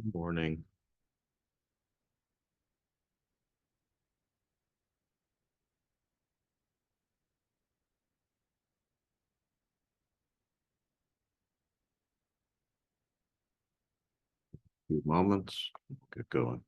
Good morning. Few moments. Get going.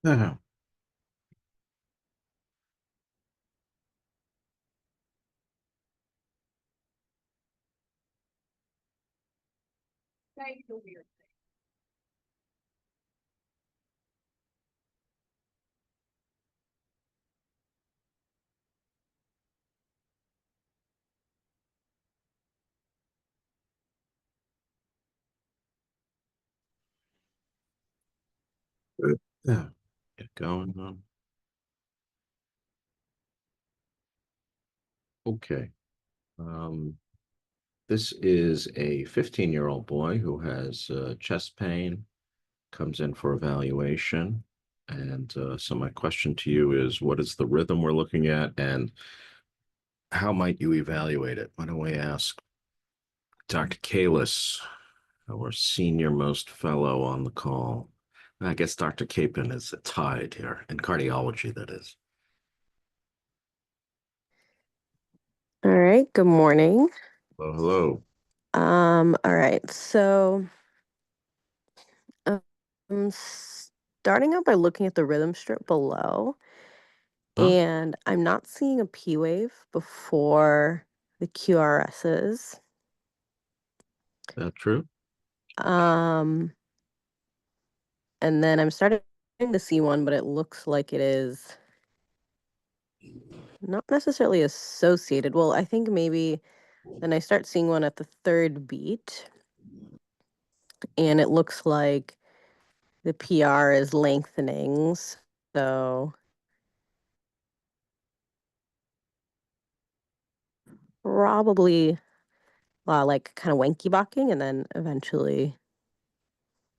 Yeah. Yeah. Get going. Okay. Um, this is a 15-year-old boy who has chest pain, comes in for evaluation. And so my question to you is, what is the rhythm we're looking at, and how might you evaluate it? Why don't we ask Dr. Kalis, our senior most fellow on the call? I guess Dr. Capon is tied here in cardiology, that is. All right, good morning. Hello, hello. All right, so I'm starting out by looking at the rhythm strip below, Huh? and I'm not seeing a P wave before the QRSs. That true? Um, and then I'm starting to see one, but it looks like it is not necessarily associated. Well, I think maybe then I start seeing one at the third beat, and it looks like the PR is lengthening. So probably like kind of wanky balking, and then eventually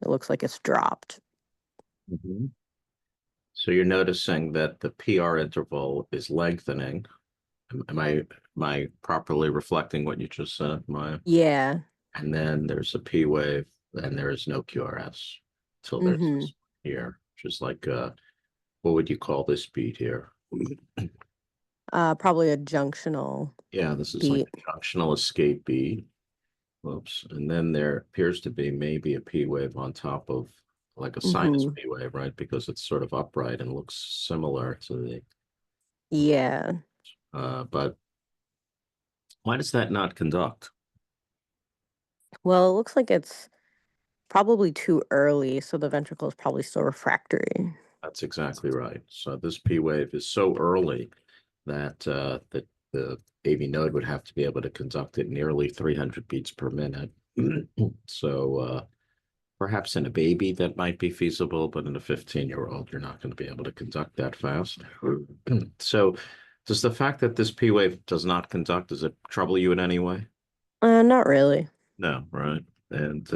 it looks like it's dropped. Mhm. So you're noticing that the PR interval is lengthening. Am I properly reflecting what you just said, Maya? Yeah. And then there's a P wave, and there is no QRS till there's Mm-hmm. this here, which is like what would you call this beat here? Probably a junctional Yeah, this is like beat. a junctional escape beat. Whoops. And then there appears to be maybe a P wave on top of like a sinus Mm-hmm. P wave, right? Because it's sort of upright and looks similar to the Yeah. but why does that not conduct? Well, it looks like it's probably too early, so the ventricle is probably still refractory. That's exactly right. So this P wave is so early that the AV node would have to be able to conduct it nearly 300 beats per minute. So perhaps in a baby that might be feasible, but in a 15-year-old, you're not going to be able to conduct that fast. So does the fact that this P wave does not conduct, does it trouble you in any way? Not really. No, right? And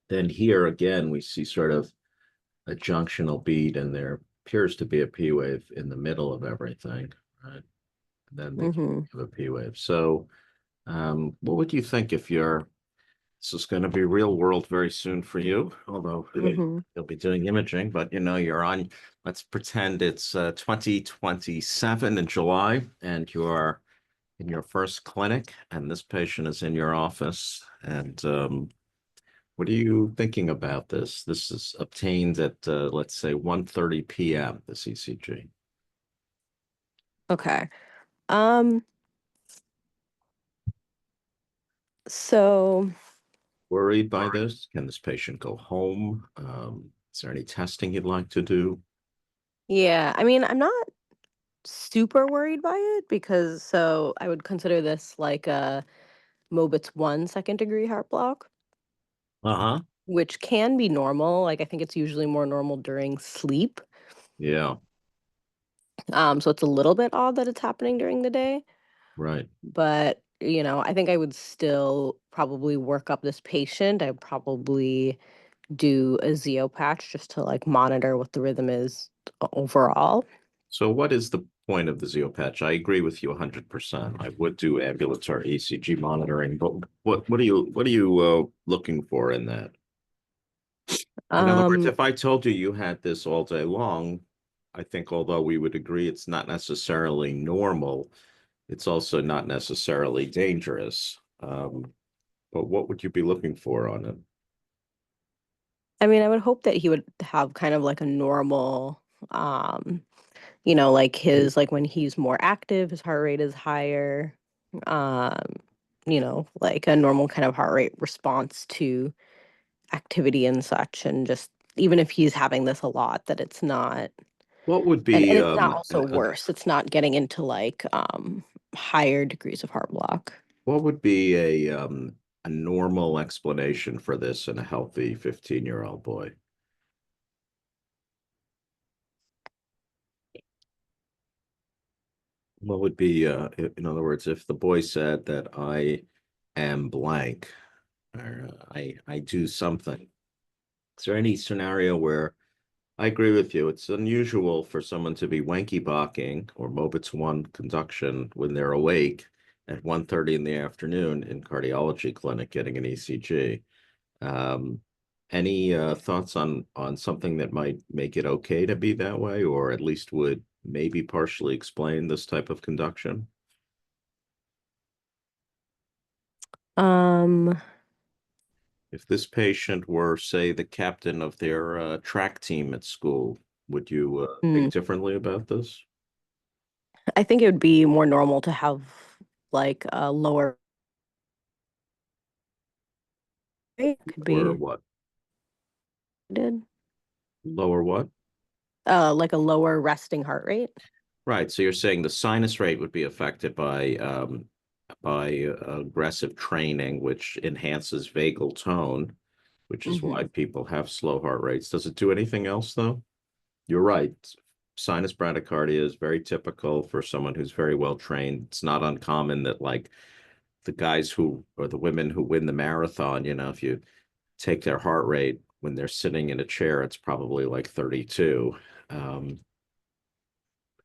then here again, we see sort of a junctional beat, and there appears to be a P wave in the middle of everything, right? And then they Mm-hmm. have a P wave. So, what would you think if you're this is going to be real world very soon for you, although Mm-hmm. you'll be doing imaging, but you're on, let's pretend it's 2027 in July, and you're in your first clinic, and this patient is in your office, and what are you thinking about this? This is obtained at let's say 1:30 p.m. the ECG. Okay. Um, so Worried by this? Can this patient go home? Is there any testing you'd like to do? yeah, I mean, I'm not super worried by it because so I would consider this like a Mobitz I second degree heart block, Uh-huh. which can be normal. Like I think it's usually more normal during sleep. Yeah, So it's a little bit odd that it's happening during the day, right. but I think I would still probably work up this patient. I'd probably do a Zeo patch just to like monitor what the rhythm is overall. So what is the point of the Zeo patch? I agree with you 100%. I would do ambulatory ECG monitoring, but what are you looking for in that? In other words, Um, if I told you you had this all day long, I think although we would agree it's not necessarily normal, it's also not necessarily dangerous. But what would you be looking for on it? I mean, I would hope that he would have kind of like a normal, um, like his like when he's more active, his heart rate is higher. Um, like a normal kind of heart rate response to activity and such, and just even if he's having this a lot, that it's not, What would and be it's not also worse. It's not getting into like higher degrees of heart block. what would be a normal explanation for this in a healthy 15-year-old boy? What would be in other words, if the boy said that I am blank or I do something, is there any scenario where I agree with you? It's unusual for someone to be wanky balking or Mobitz I conduction when they're awake at 1:30 in the afternoon in cardiology clinic getting an ECG. Um, any thoughts on something that might make it okay to be that way, or at least would maybe partially explain this type of conduction? Um, If this patient were, say, the captain of their track team at school, would you think hmm. differently about this? I think it would be more normal to have like a lower rate. Could Or be what? did Lower what? like a lower resting heart rate. Right. So you're saying the sinus rate would be affected by aggressive training, which enhances vagal tone, which is why Hmm. people have slow heart rates. Does it do anything else though? You're right. Sinus bradycardia is very typical for someone who's very well trained. It's not uncommon that like the guys who or the women who win the marathon, if you take their heart rate when they're sitting in a chair, it's probably like 32 um,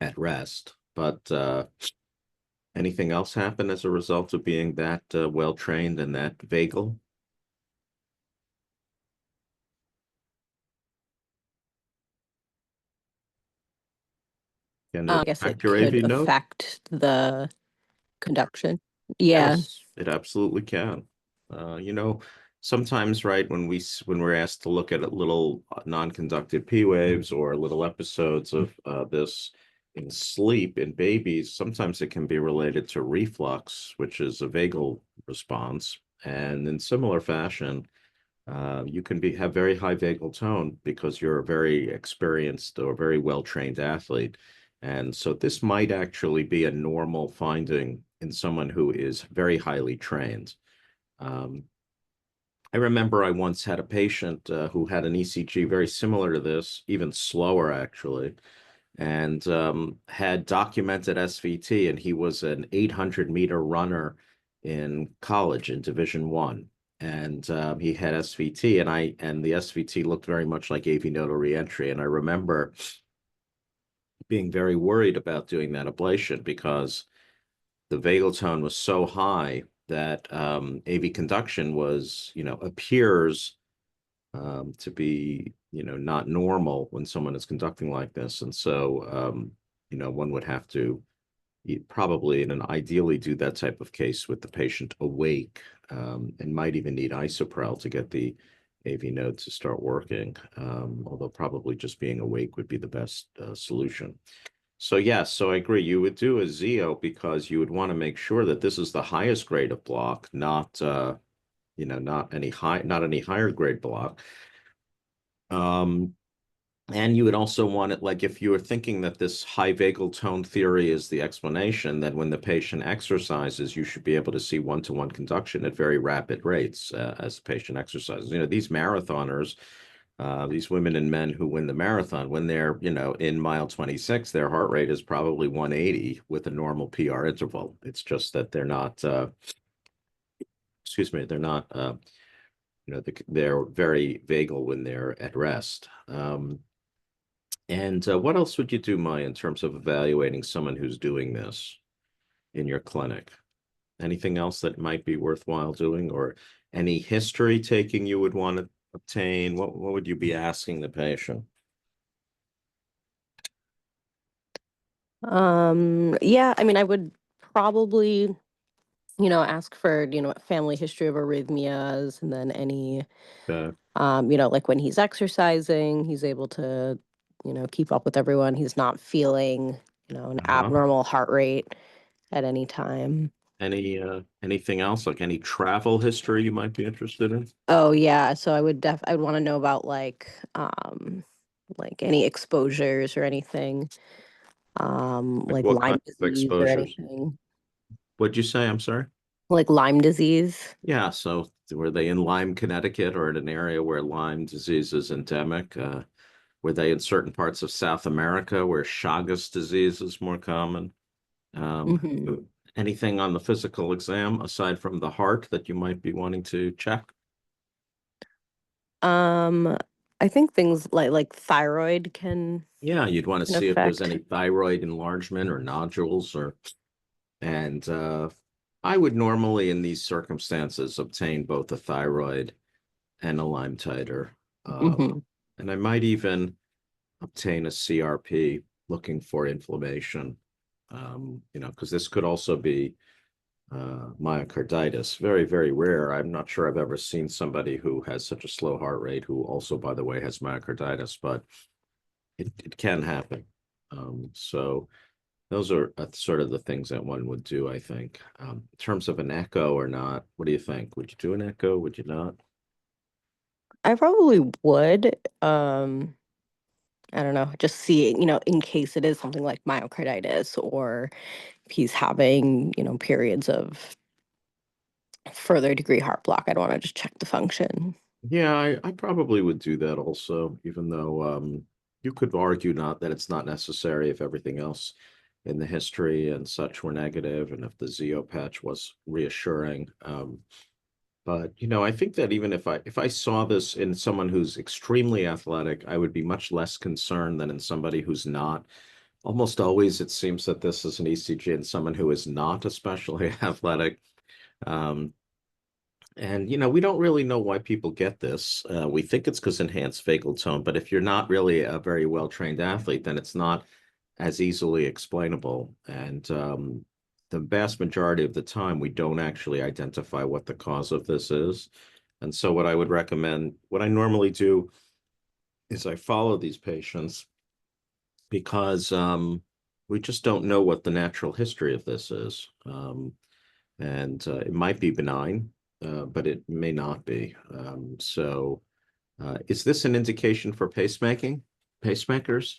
at rest. But anything else happen as a result of being that well trained and that vagal? Can it I guess affect it your could AV node? affect the conduction. Yeah. Yes, it absolutely can. Sometimes, right, when we're asked to look at little non-conductive P waves or little episodes of this in sleep in babies, sometimes it can be related to reflux, which is a vagal response. And in similar fashion, you can have very high vagal tone because you're a very experienced or very well-trained athlete. And so this might actually be a normal finding in someone who is very highly trained. Um, I remember I once had a patient who had an ECG very similar to this, even slower actually, and had documented SVT, and he was an 800-meter runner in college in Division One, and he had SVT, and the SVT looked very much like AV nodal reentry, and I remember being very worried about doing that ablation because the vagal tone was so high that AV conduction appears to be, not normal when someone is conducting like this. And so, one would have to probably and ideally do that type of case with the patient awake and might even need isoprel to get the AV node to start working, although probably just being awake would be the best solution. So yes, so I agree. You would do a Zeo because you would want to make sure that this is the highest grade of block, not any higher grade block. Um, And you would also want it, like if you were thinking that this high vagal tone theory is the explanation, that when the patient exercises, you should be able to see one-to-one conduction at very rapid rates as the patient exercises. These marathoners, these women and men who win the marathon, when they're, in mile 26, their heart rate is probably 180 with a normal PR interval. It's just that they're not, excuse me, they're not, they're very vagal when they're at rest. And what else would you do, Maya, in terms of evaluating someone who's doing this in your clinic? Anything else that might be worthwhile doing, or any history taking you would want to obtain? What would you be asking the patient? Yeah, I mean, I would probably, ask for, family history of arrhythmias, and then any, Uh, like when he's exercising, he's able to, keep up with everyone. He's not feeling, an huh. abnormal heart rate at any time. Anything else, like any travel history you might be interested in? Oh yeah, so I would want to know about like any exposures or anything, Like like what kind Lyme of disease or exposures? anything. What'd you say? I'm sorry. Like Lyme disease. Yeah, so were they in Lyme, Connecticut, or in an area where Lyme disease is endemic? Were they in certain parts of South America where Chagas disease is more common? Um, Hmm. Anything on the physical exam aside from the heart that you might be wanting to check? Um, I think things like thyroid Yeah, you'd want to can see if there's affect. any thyroid enlargement or nodules and I would normally in these circumstances obtain both a thyroid and a Lyme titer. Hmm. And I might even obtain a CRP looking for inflammation. Because this could also be myocarditis. Very, very rare. I'm not sure I've ever seen somebody who has such a slow heart rate who also, by the way, has myocarditis, but it can happen. So those are sort of the things that one would do, I think. In terms of an echo or not, what do you think? Would you do an echo? Would you not? I probably would. I don't know, just see, in case it is something like myocarditis, or if he's having, periods of further degree heart block, I'd want to just check the function. Yeah, I probably would do that also, even though you could argue not that it's not necessary if everything else in the history and such were negative, and if the Zeo patch was reassuring. But I think that even if I saw this in someone who's extremely athletic, I would be much less concerned than in somebody who's not. Almost always, it seems that this is an ECG in someone who is not especially athletic. Um, and we don't really know why people get this. We think it's because enhanced vagal tone, but if you're not really a very well-trained athlete, then it's not as easily explainable. And the vast majority of the time, we don't actually identify what the cause of this is. And so what I would recommend, what I normally do is I follow these patients because we just don't know what the natural history of this is. And it might be benign, but it may not be. Is this an indication for pacemakers?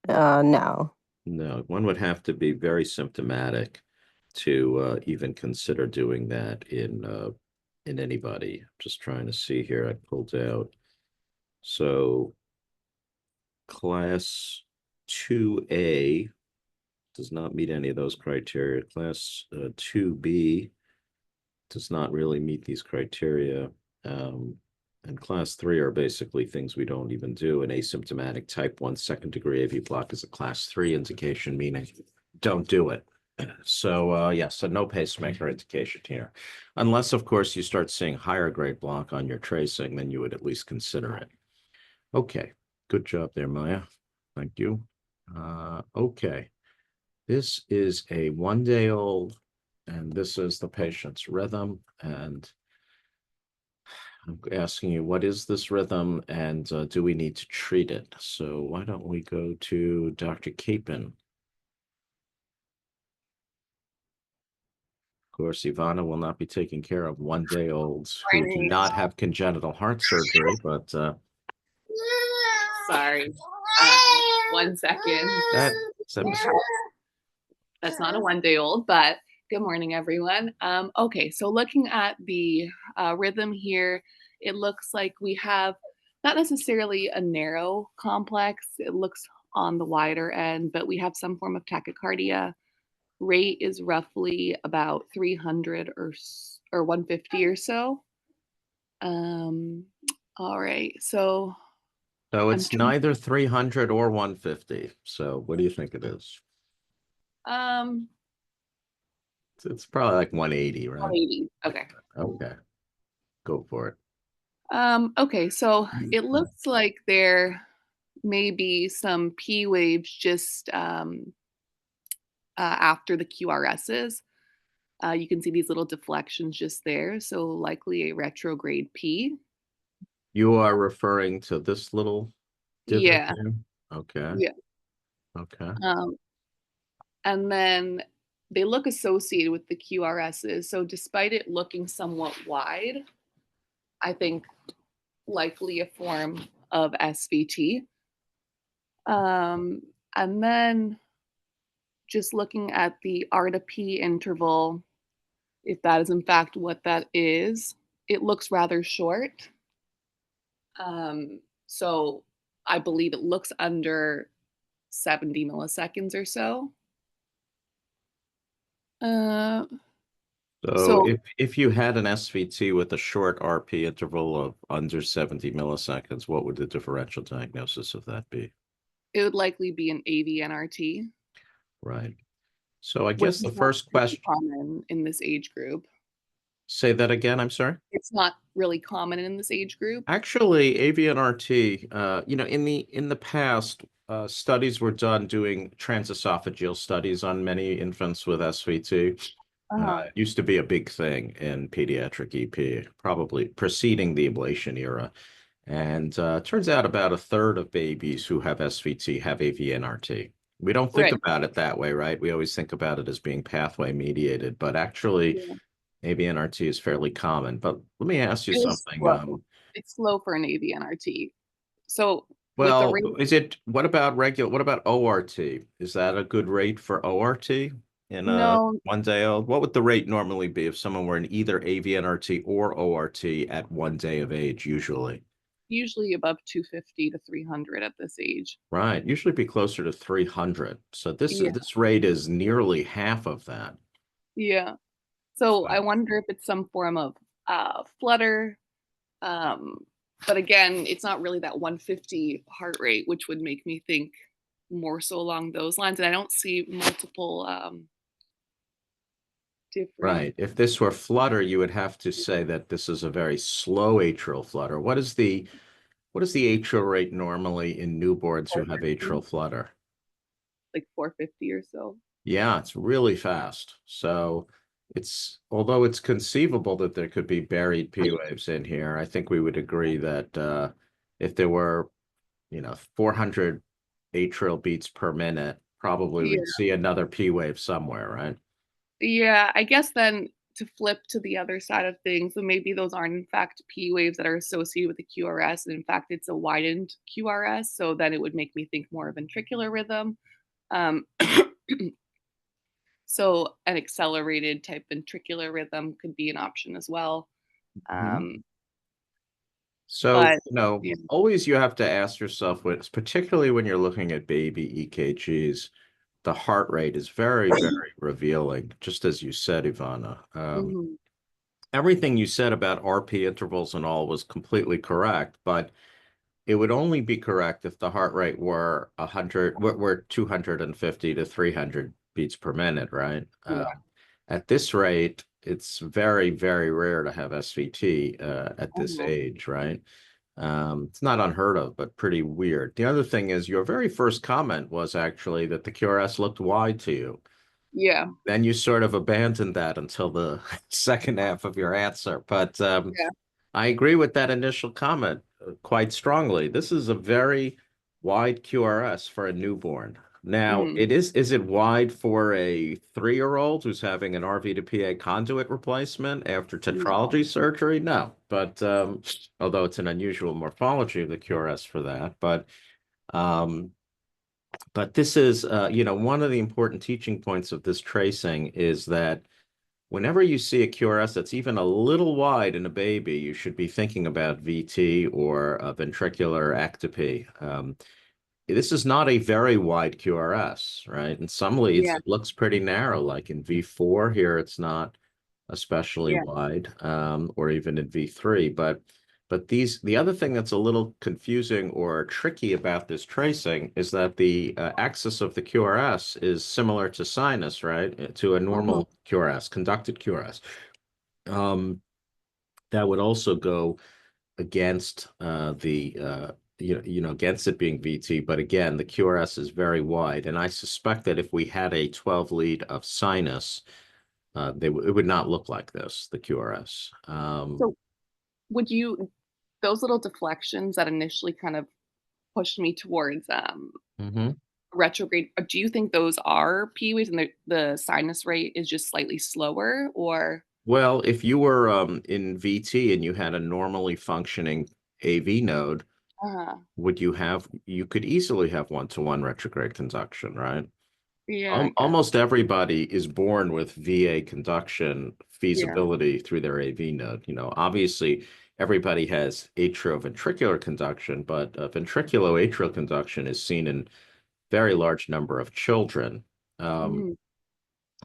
No. No, one would have to be very symptomatic to even consider doing that in anybody. Just trying to see here. I pulled out. So class 2A does not meet any of those criteria. Class 2B does not really meet these criteria. Um, and class 3 are basically things we don't even do. An asymptomatic type 1 second degree AV block is a class 3 indication, meaning don't do it. So yes, so no pacemaker indication here. Unless, of course, you start seeing higher grade block on your tracing, then you would at least consider it. Okay, good job there, Maya. Thank you. Okay, this is a 1 day old, and this is the patient's rhythm. And I'm asking you, what is this rhythm, and do we need to treat it? So why don't we go to Dr. Capon? Of course, Ivana will not be taking care of 1 day olds who do not have congenital heart surgery, but Sorry. 1 second. That's That's not a 1-day-old, but good morning, everyone. Okay, so looking at the rhythm here, it looks like we have not necessarily a narrow complex. It looks on the wider end, but we have some form of tachycardia. Rate is roughly about 300 or 150 or so. All right, so So I'm it's neither 300 or 150. So what do you think it is? um It's probably like 180, right? 180. Okay. Okay, go for it. Okay, so it looks like there may be some P waves just after the QRSs. You can see these little deflections just there, so likely a retrograde P. You are referring to this little divot Yeah, here? Okay, yeah. okay. Um, and then they look associated with the QRSs. So despite it looking somewhat wide, I think likely a form of SVT. Um, and then just looking at the R to P interval, if that is in fact what that is, it looks rather short. So I believe it looks under 70 milliseconds or so. Uh, So so if you had an SVT with a short RP interval of under 70 milliseconds, what would the differential diagnosis of that be? it would likely be an AVNRT, Right. So I which guess the is not first really question, common in this age group. say that again, I'm sorry. It's not really common in this age group. Actually, AVNRT, in the past, studies were done doing transesophageal studies on many infants with SVT. Uh-huh. It used to be a big thing in pediatric EP, probably preceding the ablation era. And turns out about a third of babies who have SVT have AVNRT. We don't think Right. about it that way, right? We always think about it as being pathway mediated, but actually Yeah. AVNRT is fairly common. But let me ask you It is something. slow. It's slow for an AVNRT. So with the Well, rate, what about ORT? Is that a good rate for ORT in a no, 1 day old? What would the rate normally be if someone were in either AVNRT or ORT at 1 day of age, usually? usually above 250 to 300 at this age. Right, usually be closer to 300. So Yeah. this rate is nearly half of that. Yeah. So I So, wonder if it's some form of flutter. Um, but again, it's not really that 150 heart rate, which would make me think more so along those lines. And I don't see multiple different. right. If this were flutter, you would have to say that this is a very slow atrial flutter. What is the atrial rate normally in newborns who have atrial flutter? Like 450 or so. Yeah, it's really fast. So although it's conceivable that there could be buried P waves in here, I think we would agree that if there were, 400 atrial beats per minute, probably Yeah. we'd see another P wave somewhere, right? Yeah. I guess then to flip to the other side of things, so maybe those aren't in fact P waves that are associated with the QRS. And in fact, it's a widened QRS. So then it would make me think more of ventricular rhythm. Um, so an accelerated type ventricular rhythm could be an option as well. Mhm. Um, So, but yeah. always you have to ask yourself, particularly when you're looking at baby EKGs, the heart rate is very, very revealing, just as you said, Ivana. Mhm. Everything you said about RP intervals and all was completely correct, but it would only be correct if the heart rate were 100, were 250 to 300 beats per minute, right? Yeah. At this rate, it's very, very rare to have SVT at this Mhm. age, right? It's not unheard of, but pretty weird. The other thing is your very first comment was actually that the QRS looked wide to you. Yeah. Then you sort of abandoned that until the second half of your answer. But Yeah. I agree with that initial comment quite strongly. This is a very wide QRS for a newborn. Now, Mhm. is it wide for a 3-year-old who's having an RV to PA conduit replacement after No. tetralogy surgery? No, but although it's an unusual morphology of the QRS for that, but But this is, one of the important teaching points of this tracing is that whenever you see a QRS that's even a little wide in a baby, you should be thinking about VT or a ventricular ectopy. This is not a very wide QRS, right? In some leads, Yeah. it looks pretty narrow, like in V4 here, it's not especially Yeah. wide, or even in V3. But the other thing that's a little confusing or tricky about this tracing is that the axis of the QRS is similar to sinus, right? To a Mhm. normal QRS, conducted QRS. Um, that would also go against the against it being VT, but again, the QRS is very wide, and I suspect that if we had a 12 lead of sinus, it would not look like this, the QRS. So would you, those little deflections that initially kind of pushed me towards Mhm. retrograde, do you think those are P waves and the sinus rate is just slightly slower or? Well, if you were in VT and you had a normally functioning AV node, Uh, you could easily have one-to-one retrograde conduction, right? yeah, I guess. Almost everybody is born with VA conduction Yeah. feasibility through their AV node. Obviously, everybody has atrioventricular conduction, but ventriculoatrial conduction is seen in very large number of children. Um, Mhm.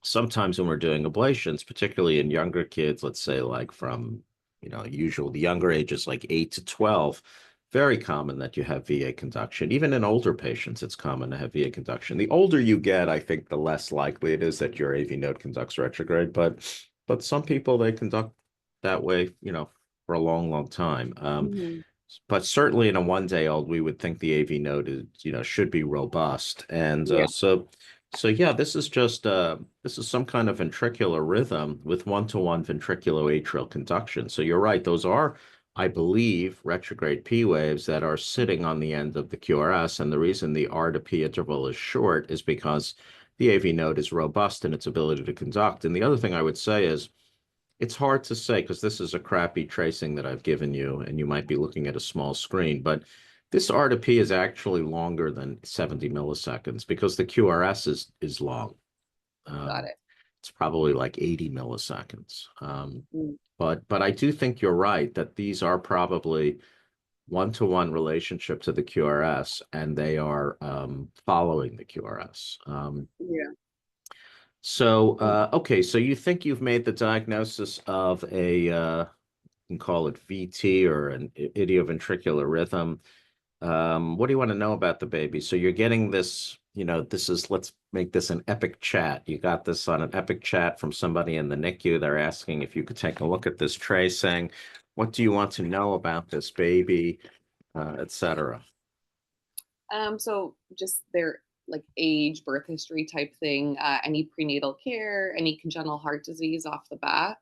Sometimes when we're doing ablations, particularly in younger kids, let's say like from, the younger ages like 8 to 12, very common that you have VA conduction. Even in older patients, it's common to have VA conduction. The older you get, I think the less likely it is that your AV node conducts retrograde, but some people they conduct that way, for a long, long time. Mhm. But certainly in a 1 day old, we would think the AV node is, should be robust. And Yeah. so yeah, this is some kind of ventricular rhythm with one-to-one ventriculoatrial conduction. So you're right, those are, I believe, retrograde P waves that are sitting on the end of the QRS. And the reason the R to P interval is short is because the AV node is robust in its ability to conduct. And the other thing I would say is it's hard to say because this is a crappy tracing that I've given you, and you might be looking at a small screen, but this R to P is actually longer than 70 milliseconds because the QRS is long. Got Um, it. it's probably like 80 milliseconds. Mm. But I do think you're right that these are probably one-to-one relationship to the QRS, and they are following the QRS. Yeah. Okay, so you think you've made the diagnosis of a you can call it VT or an idioventricular rhythm. What do you want to know about the baby? So you're getting this, let's make this an epic chat. You got this on an epic chat from somebody in the NICU. They're asking if you could take a look at this tracing. What do you want to know about this baby, etc. So just their like age, birth history type thing, any prenatal care, any congenital heart disease off the bat.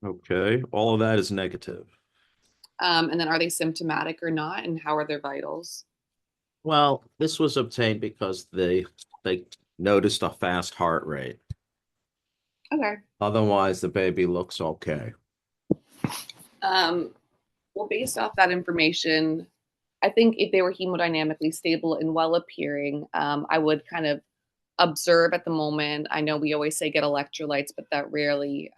Okay, all of that is negative. And then are they symptomatic or not? And how are their vitals? Well, this was obtained because they noticed a fast heart rate. Okay. Otherwise, the baby looks okay. Um, well, based off that information, I think if they were hemodynamically stable and well appearing, I would kind of observe at the moment. I know we always say get electrolytes, but that rarely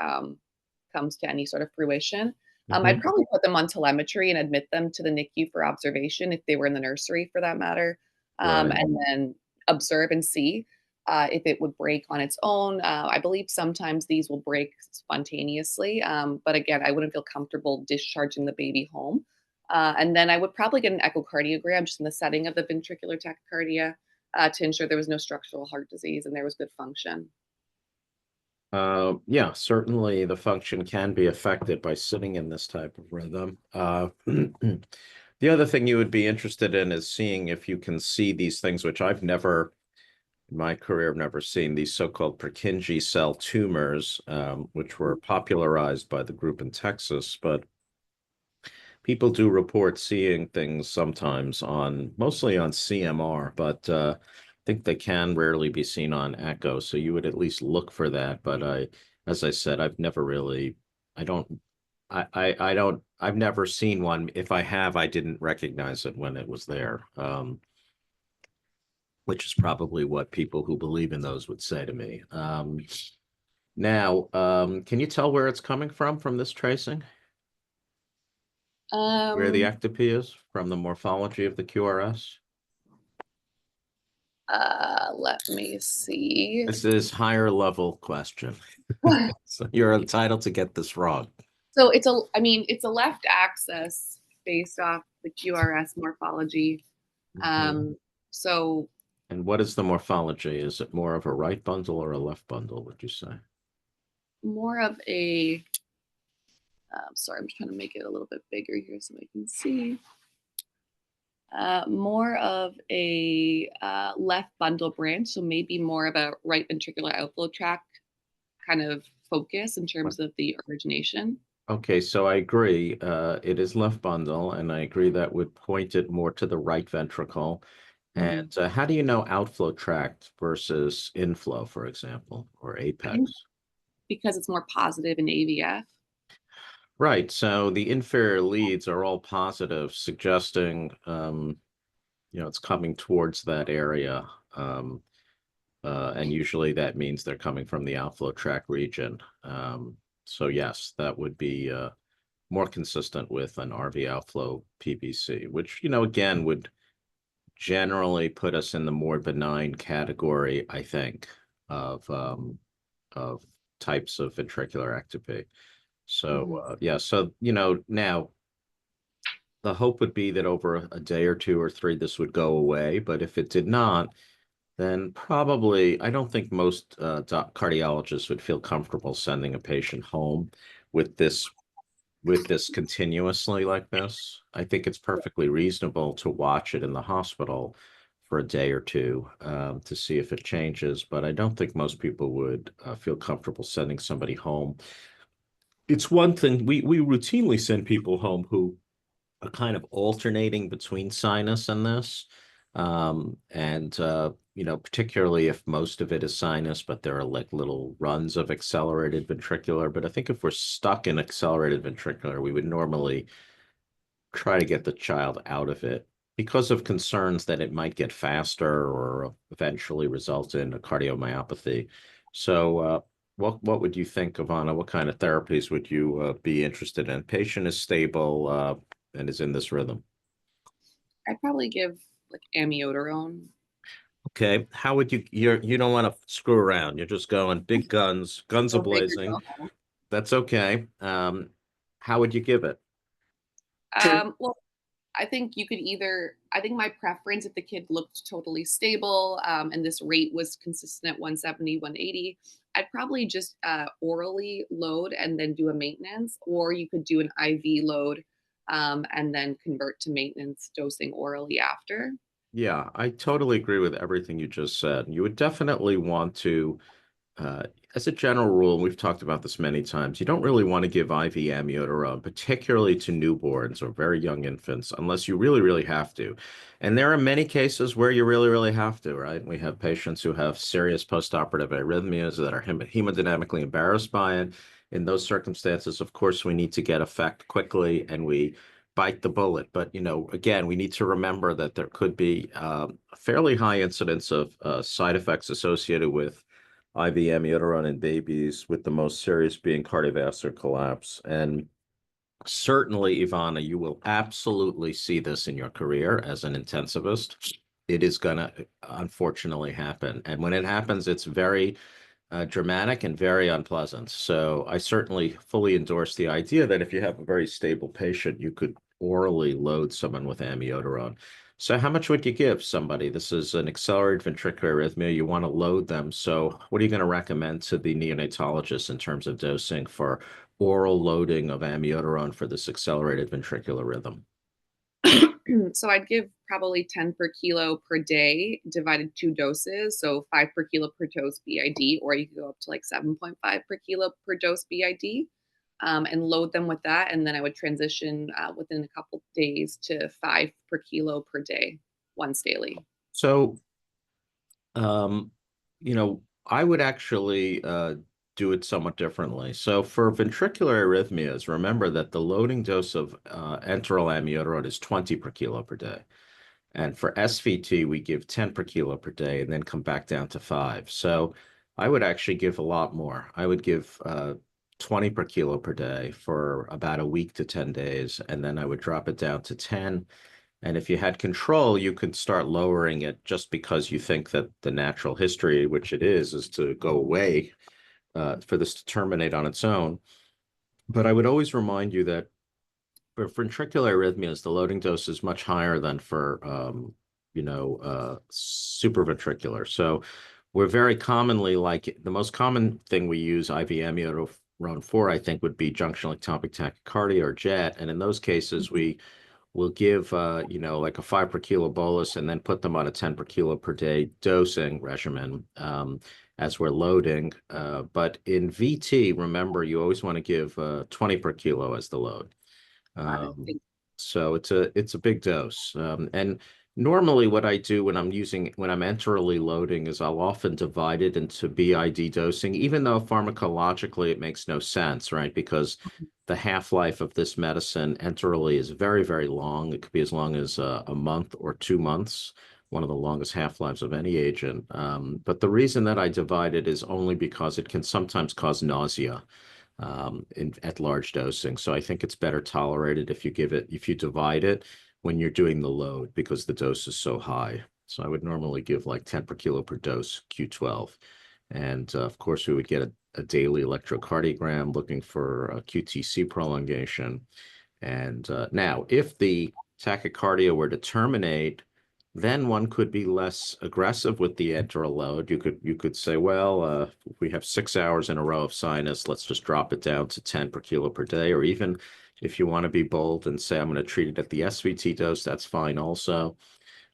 comes to any sort of fruition. I'd Mhm. probably put them on telemetry and admit them to the NICU for observation if they were in the nursery for that matter, Right. and then observe and see if it would break on its own. I believe sometimes these will break spontaneously, but again, I wouldn't feel comfortable discharging the baby home. And then I would probably get an echocardiogram just in the setting of the ventricular tachycardia to ensure there was no structural heart disease and there was good function. Yeah, certainly the function can be affected by sitting in this type of rhythm. The other thing you would be interested in is seeing if you can see these things, which I've never, in my career, I've never seen these so-called Purkinje cell tumors, which were popularized by the group in Texas. But people do report seeing things sometimes mostly on CMR, but I think they can rarely be seen on echo. So you would at least look for that. But as I said, I've never really, I don't, I don't, I've never seen one. If I have, I didn't recognize it when it was there. which is probably what people who believe in those would say to me. Now, can you tell where it's coming from this tracing? Where the Um, ectopy is from the morphology of the QRS? let me see. This is higher level question. So you're entitled to get this wrong. So I mean, it's a left axis based off the QRS morphology. Mhm. So And what is the morphology? Is it more of a right bundle or a left bundle, would you say? more of a, sorry, I'm just trying to make it a little bit bigger here so I can see. More of a left bundle branch, so maybe more of a right ventricular outflow tract kind of focus in terms of the origination. Okay, so I agree. It is left bundle, and I agree that would point it more to the right ventricle. Mhm. And how do you know outflow tract versus inflow, for example, or I think apex? because it's more positive in AVF. Right. So the inferior leads are all positive, suggesting it's coming towards that area. Um, and usually that means they're coming from the outflow tract region. So yes, that would be more consistent with an RV outflow PVC, which, again, would generally put us in the more benign category, I think, of types of ventricular ectopy. So Mhm. yeah, so now the hope would be that over a day or two or three this would go away, but if it did not, then probably I don't think most cardiologists would feel comfortable sending a patient home with this continuously like this. I think it's perfectly reasonable to watch it in the hospital for a day or two to see if it changes, but I don't think most people would feel comfortable sending somebody home. It's one thing we routinely send people home who are kind of alternating between sinus and this. And particularly if most of it is sinus, but there are like little runs of accelerated ventricular. But I think if we're stuck in accelerated ventricular, we would normally try to get the child out of it because of concerns that it might get faster or eventually result in a cardiomyopathy. So, what would you think, Ivana? What kind of therapies would you be interested in? Patient is stable and is in this rhythm. I'd probably give like amiodarone. Okay, how would you don't want to screw around. You're just going big guns, guns a Go big or blazing. go home. That's okay. How would you give it? Well, I think you could I think my preference, if the kid looked totally stable and this rate was consistent at 170, 180, I'd probably just orally load and then do a maintenance, or you could do an IV load and then convert to maintenance dosing orally after. Yeah, I totally agree with everything you just said. You would definitely want to Uh, as a general rule, we've talked about this many times, you don't really want to give IV amiodarone, particularly to newborns or very young infants, unless you really, really have to. And there are many cases where you really, really have to, right? We have patients who have serious postoperative arrhythmias that are hemodynamically embarrassed by it. In those circumstances, of course, we need to get effect quickly and we bite the bullet. But, again, we need to remember that there could be a fairly high incidence of side effects associated with IV amiodarone in babies, with the most serious being cardiovascular collapse. And certainly, Ivana, you will absolutely see this in your career as an intensivist. It is going to unfortunately happen. And when it happens, it's very dramatic and very unpleasant. So I certainly fully endorse the idea that if you have a very stable patient, you could orally load someone with amiodarone. So how much would you give somebody? This is an accelerated ventricular arrhythmia. You want to load them. So what are you going to recommend to the neonatologist in terms of dosing for oral loading of amiodarone for this accelerated ventricular rhythm? So I'd give probably 10 per kilo per day, divided two doses. So 5 per kilo per dose BID, or you could go up to like 7.5 per kilo per dose BID, and load them with that. And then I would transition within a couple days to 5 per kilo per day, once daily. So Um, I would actually do it somewhat differently. So for ventricular arrhythmias, remember that the loading dose of enteral amiodarone is 20 per kilo per day. And for SVT, we give 10 per kilo per day and then come back down to 5. So I would actually give a lot more. I would give 20 per kilo per day for about a week to 10 days, and then I would drop it down to 10. And if you had control, you could start lowering it just because you think that the natural history, which it is to go away, for this to terminate on its own. But I would always remind you that for ventricular arrhythmias, the loading dose is much higher than for, supraventricular. So we're very commonly, like, the most common thing we use IV amiodarone for, I think, would be junctional ectopic tachycardia or JET. And in those cases, we will give, like a 5 per kilo bolus and then put them on a 10 per kilo per day dosing regimen as we're loading. But in VT, remember, you always want to give 20 per kilo as the load. So it's a big dose. And normally what I do when I'm enterally loading is I'll often divide it into BID dosing, even though pharmacologically it makes no sense, right? Because the half-life of this medicine enterally is very, very long. It could be as long as a month or 2 months, one of the longest half-lives of any agent. But the reason that I divide it is only because it can sometimes cause nausea at large dosing. So I think it's better tolerated if you divide it when you're doing the load, because the dose is so high. So I would normally give like 10 per kilo per dose Q12. And of course, we would get a daily electrocardiogram looking for a QTC prolongation. And now, if the tachycardia were to terminate, then one could be less aggressive with the enteral load. You could say, well, if we have 6 hours in a row of sinus, let's just drop it down to 10 per kilo per day. Or even if you want to be bold and say, I'm going to treat it at the SVT dose, that's fine also.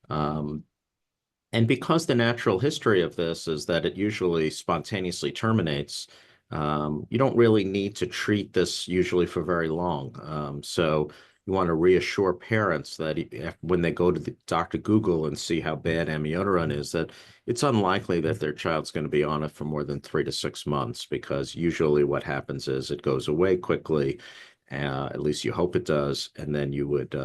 And because the natural history of this is that it usually spontaneously terminates, you don't really need to treat this usually for very long. So you want to reassure parents that when they go to the Dr. Google and see how bad amiodarone is, that it's unlikely that their child's going to be on it for more than 3 to 6 months, because usually what happens is it goes away quickly. At least you hope it does, and then you would,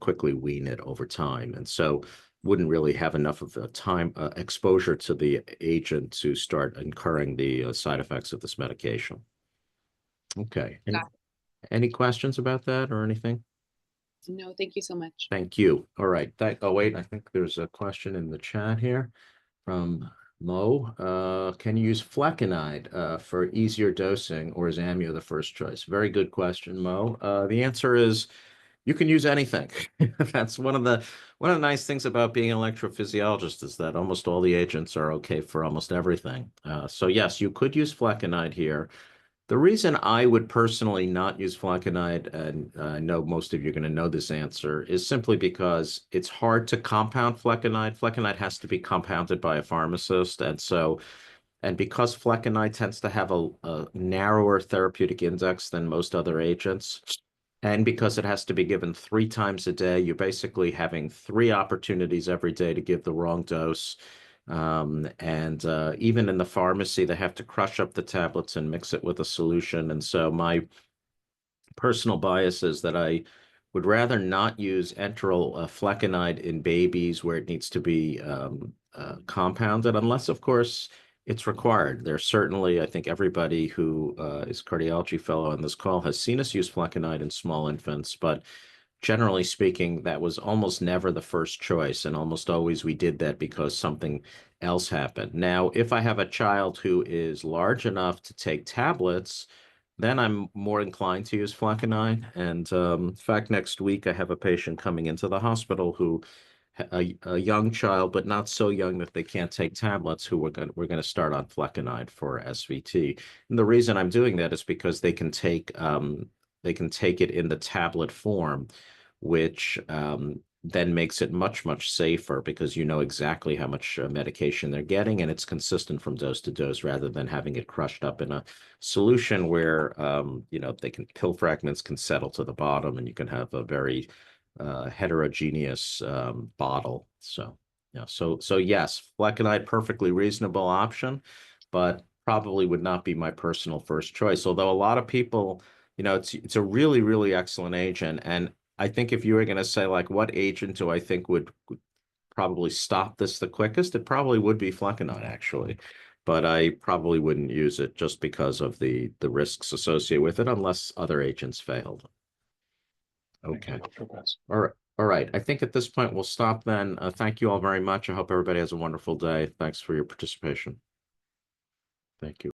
quickly wean it over time. And so wouldn't really have enough of a time exposure to the agent to start incurring the side effects of this medication. Okay. Any questions about that or anything? No, thank you so much. Thank you. All right. Oh, wait, I think there's a question in the chat here from Mo. Can you use flecainide for easier dosing, or is amio the first choice? Very good question, Mo. The answer is you can use anything. That's one of the nice things about being an electrophysiologist, is that almost all the agents are okay for almost everything. So yes, you could use flecainide here. The reason I would personally not use flecainide, and I know most of you are going to know this answer, is simply because it's hard to compound flecainide. Flecainide has to be compounded by a pharmacist, and because flecainide tends to have a narrower therapeutic index than most other agents, and because it has to be given 3 times a day, you're basically having 3 opportunities every day to give the wrong dose. Even in the pharmacy, they have to crush up the tablets and mix it with a solution. And so my personal bias is that I would rather not use enteral flecainide in babies where it needs to be compounded, unless, of course, it's required. There's certainly, I think everybody who is a cardiology fellow on this call has seen us use flecainide in small infants, but generally speaking, that was almost never the first choice. And almost always we did that because something else happened. Now, if I have a child who is large enough to take tablets, then I'm more inclined to use flecainide. And in fact, next week I have a patient coming into the hospital who a young child, but not so young that they can't take tablets, who we're going to start on flecainide for SVT. And the reason I'm doing that is because they can take it in the tablet form, which then makes it much, much safer, because you know exactly how much medication they're getting, and it's consistent from dose to dose, rather than having it crushed up in a solution where pill fragments can settle to the bottom, and you can have a very heterogeneous bottle. So yeah, so yes, flecainide, perfectly reasonable option, but probably would not be my personal first choice. Although a lot of people, it's a really, really excellent agent. And I think if you were gonna say like, what agent do I think would probably stop this the quickest, it probably would be flecainide actually. But I probably wouldn't use it just because of the risks associated with it unless other agents failed. Okay. All right. I think at this point we'll stop then. Thank you all very much. I hope everybody has a wonderful day. Thanks for your participation. Thank you.